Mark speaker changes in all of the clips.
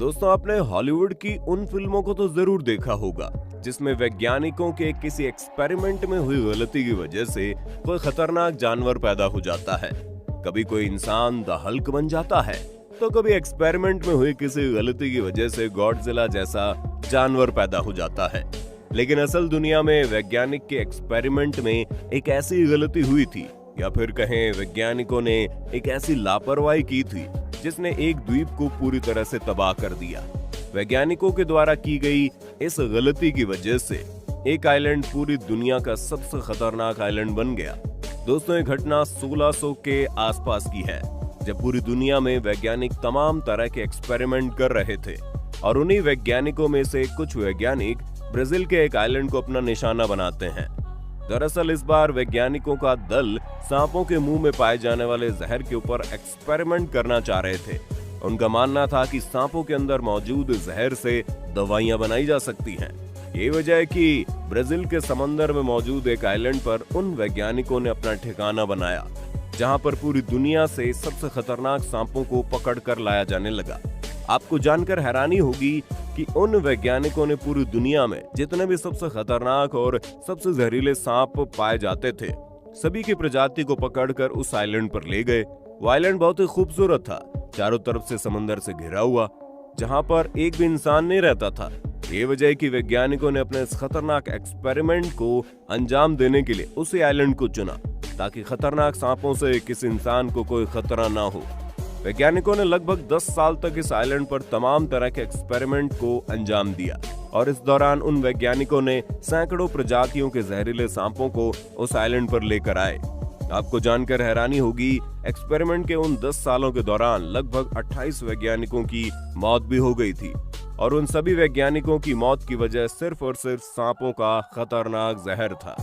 Speaker 1: दोस्तों, आपने हॉलीवुड की उन फिल्मों को तो जरूर देखा होगा जिसमें वैज्ञानिकों के किसी एक्सपेरिमेंट में हुई गलती की वजह से कोई खतरनाक जानवर पैदा हो जाता है। कभी कोई इंसान द हल्क बन जाता है, तो कभी एक्सपेरिमेंट में हुई किसी गलती की वजह से गॉडजिला जैसा जानवर पैदा हो जाता है। लेकिन असल दुनिया में वैज्ञानिक के एक्सपेरिमेंट में एक ऐसी गलती हुई थी, या फिर कहें वैज्ञानिकों ने एक ऐसी लापरवाही की थी जिसने एक द्वीप को पूरी तरह से तबाह कर दिया। वैज्ञानिकों के द्वारा की गई इस गलती की वजह से एक आइलैंड पूरी दुनिया का सबसे खतरनाक आइलैंड बन गया। दोस्तों, ये घटना 1600 के आसपास की है, जब पूरी दुनिया में वैज्ञानिक तमाम तरह के एक्सपेरिमेंट कर रहे थे और उन्हीं वैज्ञानिकों में से कुछ वैज्ञानिक ब्राजील के एक आइलैंड को अपना निशाना बनाते हैं। दरअसल इस बार वैज्ञानिकों का दल सांपों के मुंह में पाए जाने वाले जहर के ऊपर एक्सपेरिमेंट करना चाह रहे थे। उनका मानना था कि सांपों के अंदर मौजूद जहर से दवाइयां बनाई जा सकती हैं। यही वजह है कि ब्राजील के समंदर में मौजूद एक आइलैंड पर उन वैज्ञानिकों ने अपना ठिकाना बनाया, जहां पर पूरी दुनिया से सबसे खतरनाक सांपों को पकड़ कर लाया जाने लगा। आपको जानकर हैरानी होगी कि उन वैज्ञानिकों ने पूरी दुनिया में जितने भी सबसे खतरनाक और सबसे जहरीले सांप पाए जाते थे, सभी की प्रजाति को पकड़कर उस आइलैंड पर ले गए। वो आइलैंड बहुत ही खूबसूरत था, चारों तरफ से समंदर से घिरा हुआ, जहां पर एक भी इंसान नहीं रहता था। ये वजह है कि वैज्ञानिकों ने अपने इस खतरनाक एक्सपेरिमेंट को अंजाम देने के लिए उसी आइलैंड को चुना, ताकि खतरनाक सांपों से किसी इंसान को कोई खतरा ना हो। वैज्ञानिकों ने लगभग 10 साल तक इस आइलैंड पर तमाम तरह के एक्सपेरिमेंट को अंजाम दिया और इस दौरान उन वैज्ञानिकों ने सैकड़ों प्रजातियों के जहरीले सांपों को उस आइलैंड पर लेकर आए। आपको जानकर हैरानी होगी, एक्सपेरिमेंट के उन 10 सालों के दौरान लगभग 28 वैज्ञानिकों की मौत भी हो गई थी, और उन सभी वैज्ञानिकों की मौत की वजह सिर्फ और सिर्फ सांपों का खतरनाक जहर था।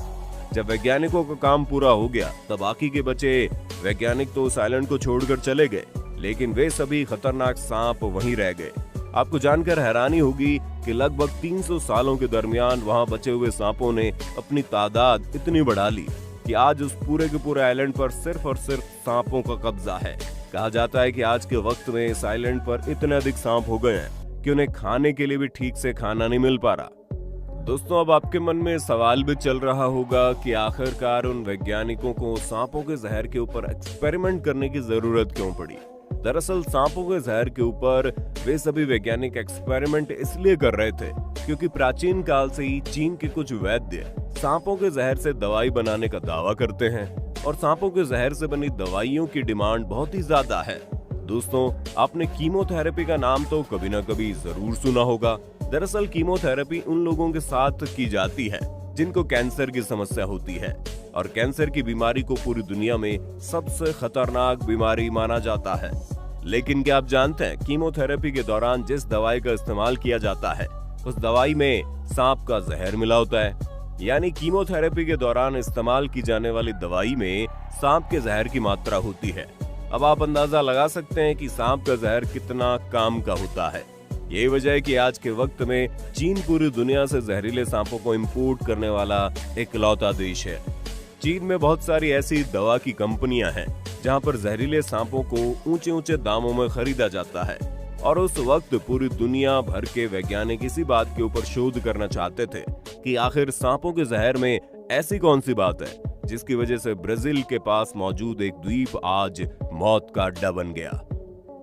Speaker 1: जब वैज्ञानिकों का काम पूरा हो गया, तब बाकी के बचे वैज्ञानिक तो उस आइलैंड को छोड़कर चले गए, लेकिन वे सभी खतरनाक सांप वहीं रह गए। आपको जानकर हैरानी होगी कि लगभग 300 सालों के दरमियान वहां बचे हुए सांपों ने अपनी तादाद इतनी बढ़ा ली कि आज उस पूरे के पूरे आइलैंड पर सिर्फ और सिर्फ सांपों का कब्जा है। कहा जाता है कि आज के वक्त में इस आइलैंड पर इतने अधिक सांप हो गए हैं कि उन्हें खाने के लिए भी ठीक से खाना नहीं मिल पा रहा। दोस्तों, अब आपके मन में सवाल भी चल रहा होगा कि आखिरकार उन वैज्ञानिकों को सांपों के जहर के ऊपर एक्सपेरिमेंट करने की जरूरत क्यों पड़ी। दरअसल सांपों के जहर के ऊपर वे सभी वैज्ञानिक एक्सपेरिमेंट इसलिए कर रहे थे क्योंकि प्राचीन काल से ही चीन के कुछ वैद्य सांपों के जहर से दवाई बनाने का दावा करते हैं, और सांपों के जहर से बनी दवाइयों की डिमांड बहुत ही ज्यादा है। दोस्तों, आपने कीमोथेरेपी का नाम तो कभी ना कभी जरूर सुना होगा। दरअसल कीमोथेरेपी उन लोगों के साथ की जाती है जिनको कैंसर की समस्या होती है, और कैंसर की बीमारी को पूरी दुनिया में सबसे खतरनाक बीमारी माना जाता है। लेकिन क्या आप जानते हैं, कीमोथेरेपी के दौरान जिस दवाई का इस्तेमाल किया जाता है, उस दवाई में सांप का जहर मिला होता है। यानी कीमोथेरेपी के दौरान इस्तेमाल की जाने वाली दवाई में सांप के जहर की मात्रा होती है। अब आप अंदाजा लगा सकते हैं कि सांप का जहर कितना काम का होता है। यही वजह है कि आज के वक्त में चीन पूरी दुनिया से जहरीले सांपों को इंपोर्ट करने वाला इकलौता देश है। चीन में बहुत सारी ऐसी दवा की कंपनियां हैं जहां पर जहरीले सांपों को ऊंचे ऊंचे दामों में खरीदा जाता है, और उस वक्त पूरी दुनिया भर के वैज्ञानिक इसी बात के ऊपर शोध करना चाहते थे कि आखिर सांपों के जहर में ऐसी कौन सी बात है जिसकी वजह से ब्राजील के पास मौजूद एक द्वीप आज मौत का अड्डा बन गया।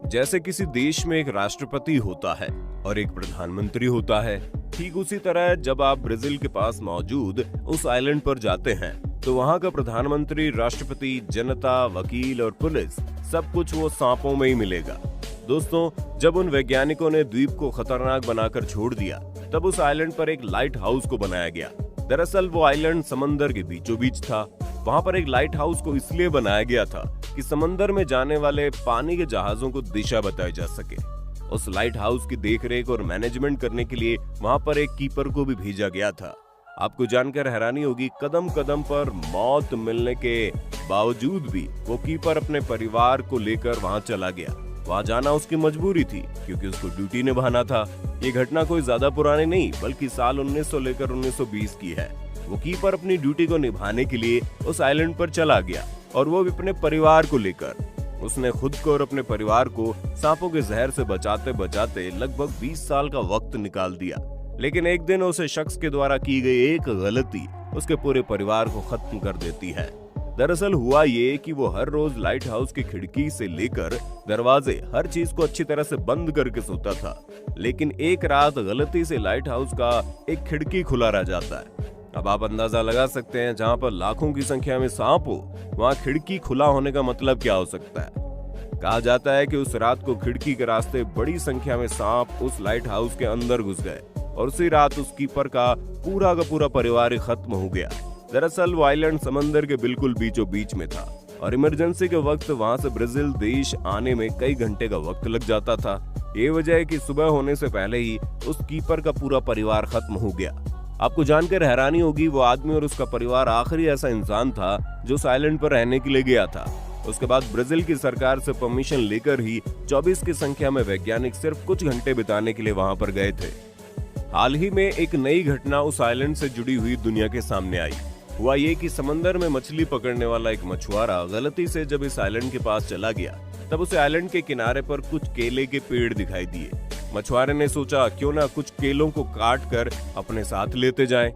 Speaker 1: जैसे किसी देश में एक राष्ट्रपति होता है और एक प्रधानमंत्री होता है, ठीक उसी तरह जब आप ब्राजील के पास मौजूद उस आइलैंड पर जाते हैं, तो वहां का प्रधानमंत्री, राष्ट्रपति, जनता, वकील और पुलिस सब कुछ वो सांपों में ही मिलेगा। दोस्तों, जब उन वैज्ञानिकों ने द्वीप को खतरनाक बनाकर छोड़ दिया, तब उस आइलैंड पर एक लाइट हाउस को बनाया गया। दरअसल वो आइलैंड समंदर के बीचों बीच था। वहां पर एक लाइट हाउस को इसलिए बनाया गया था कि समंदर में जाने वाले पानी के जहाजों को दिशा बताई जा सके। उस लाइट हाउस की देखरेख और मैनेजमेंट करने के लिए वहां पर एक कीपर को भी भेजा गया था। आपको जानकर हैरानी होगी, कदम कदम पर मौत मिलने के बावजूद भी वो कीपर अपने परिवार को लेकर वहां चला गया। वहां जाना उसकी मजबूरी थी क्योंकि उसको ड्यूटी निभाना था। ये घटना कोई ज्यादा पुरानी नहीं, बल्कि साल 1900 लेकर 1920 की है। वो कीपर अपनी ड्यूटी को निभाने के लिए उस आइलैंड पर चला गया, और वो भी अपने परिवार को लेकर। उसने खुद को और अपने परिवार को सांपों के जहर से बचाते बचाते लगभग 20 साल का वक्त निकाल दिया। लेकिन एक दिन उस शख्स के द्वारा की गई एक गलती उसके पूरे परिवार को खत्म कर देती है। दरअसल हुआ ये कि वो हर रोज लाइट हाउस की खिड़की से लेकर दरवाजे हर चीज को अच्छी तरह से बंद करके सोता था। लेकिन एक रात गलती से लाइट हाउस का एक खिड़की खुला रह जाता है। अब आप अंदाजा लगा सकते हैं, जहां पर लाखों की संख्या में सांप हो वहां खिड़की खुला होने का मतलब क्या हो सकता है। कहा जाता है कि उस रात को खिड़की के रास्ते बड़ी संख्या में सांप उस लाइट हाउस के अंदर घुस गए और उसी रात उस कीपर का पूरा परिवार खत्म हो गया। दरअसल वो आइलैंड समंदर के बिल्कुल बीचों बीच में था और इमरजेंसी के वक्त वहां से ब्राजील देश आने में कई घंटे का वक्त लग जाता था। ये वजह है कि सुबह होने से पहले ही उस कीपर का पूरा परिवार खत्म हो गया। आपको जानकर हैरानी होगी, वो आदमी और उसका परिवार आखिरी ऐसा इंसान था जो उस आइलैंड पर रहने के लिए गया था। उसके बाद ब्राजील की सरकार से परमिशन लेकर ही 24 की संख्या में वैज्ञानिक सिर्फ कुछ घंटे बिताने के लिए वहां पर गए थे। हाल ही में एक नई घटना उस आइलैंड से जुड़ी हुई दुनिया के सामने आई। हुआ ये कि समंदर में मछली पकड़ने वाला एक मछुआरा गलती से जब इस आइलैंड के पास चला गया तब उसे आइलैंड के किनारे पर कुछ केले के पेड़ दिखाई दिए। मछुआरे ने सोचा क्यों ना कुछ केलों को काट कर अपने साथ लेते जाएं।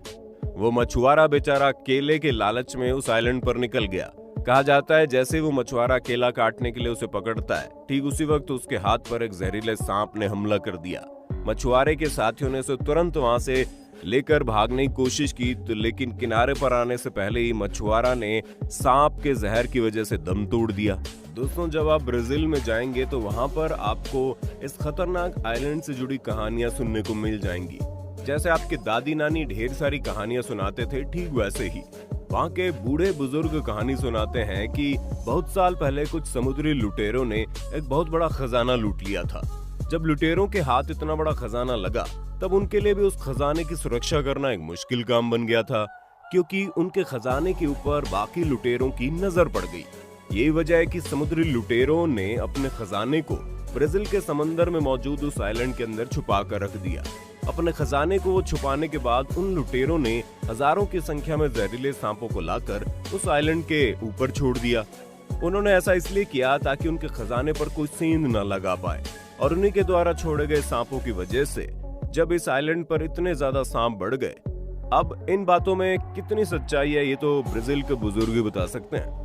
Speaker 1: वो मछुआरा बेचारा केले के लालच में उस आइलैंड पर निकल गया। कहा जाता है जैसे वो मछुआरा केला काटने के लिए उसे पकड़ता है, ठीक उसी वक्त उसके हाथ पर एक जहरीले सांप ने हमला कर दिया। मछुआरे के साथियों ने उसे तुरंत वहां से लेकर भागने की कोशिश की, लेकिन किनारे पर आने से पहले ही मछुआरा ने सांप के जहर की वजह से दम तोड़ दिया। दोस्तों, जब आप ब्राजील में जाएंगे तो वहां पर आपको इस खतरनाक आइलैंड से जुड़ी कहानियां सुनने को मिल जाएंगी। जैसे आपके दादी नानी ढेर सारी कहानियां सुनाते थे, ठीक वैसे ही वहाँ के बूढ़े बुजुर्ग कहानी सुनाते हैं कि बहुत साल पहले कुछ समुद्री लुटेरों ने एक बहुत बड़ा खजाना लूट लिया था। जब लुटेरों के हाथ इतना बड़ा खजाना लगा तब उनके लिए भी उस खजाने की सुरक्षा करना एक मुश्किल काम बन गया था, क्योंकि उनके खजाने के ऊपर बाकी लुटेरों की नजर पड़ गई। यही वजह है कि समुद्री लुटेरों ने अपने खजाने को ब्राजील के समंदर में मौजूद उस आइलैंड के अंदर छुपा कर रख दिया। अपने खजाने को छुपाने के बाद उन लुटेरों ने हजारों की संख्या में जहरीले सांपों को लाकर उस आइलैंड के ऊपर छोड़ दिया। उन्होंने ऐसा इसलिए किया ताकि उनके खजाने पर कोई सेंध न लगा पाए, और उन्हीं के द्वारा छोड़े गए सांपों की वजह से जब इस आइलैंड पर इतने ज्यादा सांप बढ़ गए। अब इन बातों में कितनी सच्चाई है ये तो ब्राजील के बुजुर्ग ही बता सकते हैं।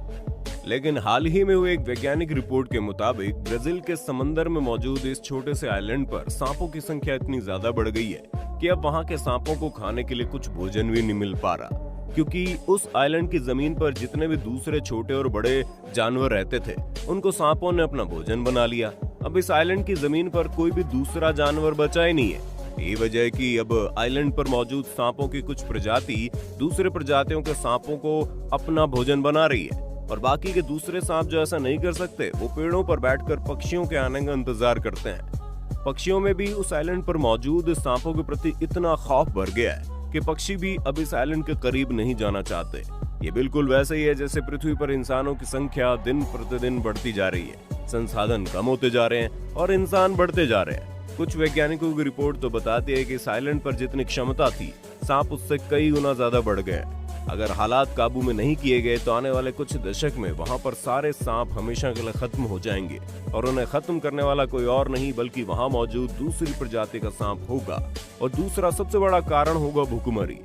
Speaker 1: लेकिन हाल ही में हुई एक वैज्ञानिक रिपोर्ट के मुताबिक ब्राजील के समंदर में मौजूद इस छोटे से आइलैंड पर सांपों की संख्या इतनी ज्यादा बढ़ गई है कि अब वहां के सांपों को खाने के लिए कुछ भोजन भी नहीं मिल पा रहा, क्योंकि उस आइलैंड की जमीन पर जितने भी दूसरे छोटे और बड़े जानवर रहते थे उनको सांपों ने अपना भोजन बना लिया। अब इस आइलैंड की जमीन पर कोई भी दूसरा जानवर बचा ही नहीं है। यही वजह है कि अब आइलैंड पर मौजूद सांपों की कुछ प्रजाति दूसरे प्रजातियों के सांपों को अपना भोजन बना रही है, और बाकी के दूसरे सांप जो ऐसा नहीं कर सकते वो पेड़ों पर बैठकर पक्षियों के आने का इंतजार करते हैं। पक्षियों में भी उस आइलैंड पर मौजूद सांपों के प्रति इतना खौफ भर गया है कि पक्षी भी अब इस आइलैंड के करीब नहीं जाना चाहते। ये बिल्कुल वैसे ही है जैसे पृथ्वी पर इंसानों की संख्या दिन प्रतिदिन बढ़ती जा रही है, संसाधन कम होते जा रहे हैं और इंसान बढ़ते जा रहे हैं। कुछ वैज्ञानिकों की रिपोर्ट तो बताती है कि इस आइलैंड पर जितनी क्षमता थी सांप उससे कई गुना ज्यादा बढ़ गए। अगर हालात काबू में नहीं किए गए तो आने वाले कुछ दशक में वहां पर सारे सांप हमेशा के लिए खत्म हो जाएंगे, और उन्हें खत्म करने वाला कोई और नहीं बल्कि वहां मौजूद दूसरी प्रजाति का सांप होगा। और दूसरा सबसे बड़ा कारण होगा भुखमरी।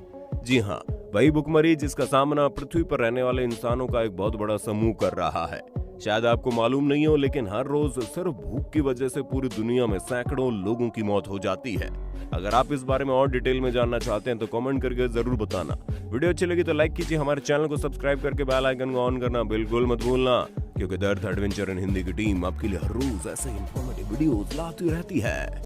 Speaker 1: जी हाँ, वही भुखमरी जिसका सामना पृथ्वी पर रहने वाले इंसानों का एक बहुत बड़ा समूह कर रहा है। शायद आपको मालूम नहीं हो, लेकिन हर रोज सिर्फ भूख की वजह से पूरी दुनिया में सैकड़ों लोगों की मौत हो जाती है। अगर आप इस बारे में और डिटेल में जानना चाहते हैं तो कमेंट करके जरूर बताना। वीडियो अच्छी लगी तो लाइक कीजिए, हमारे चैनल को सब्सक्राइब करके बेल आइकन को ऑन करना बिल्कुल मत भूलना, क्योंकि दर्द एडवेंचर इन हिंदी की टीम आपके लिए हर रोज ऐसे इंफॉर्मेटिव वीडियोस लाती रहती है।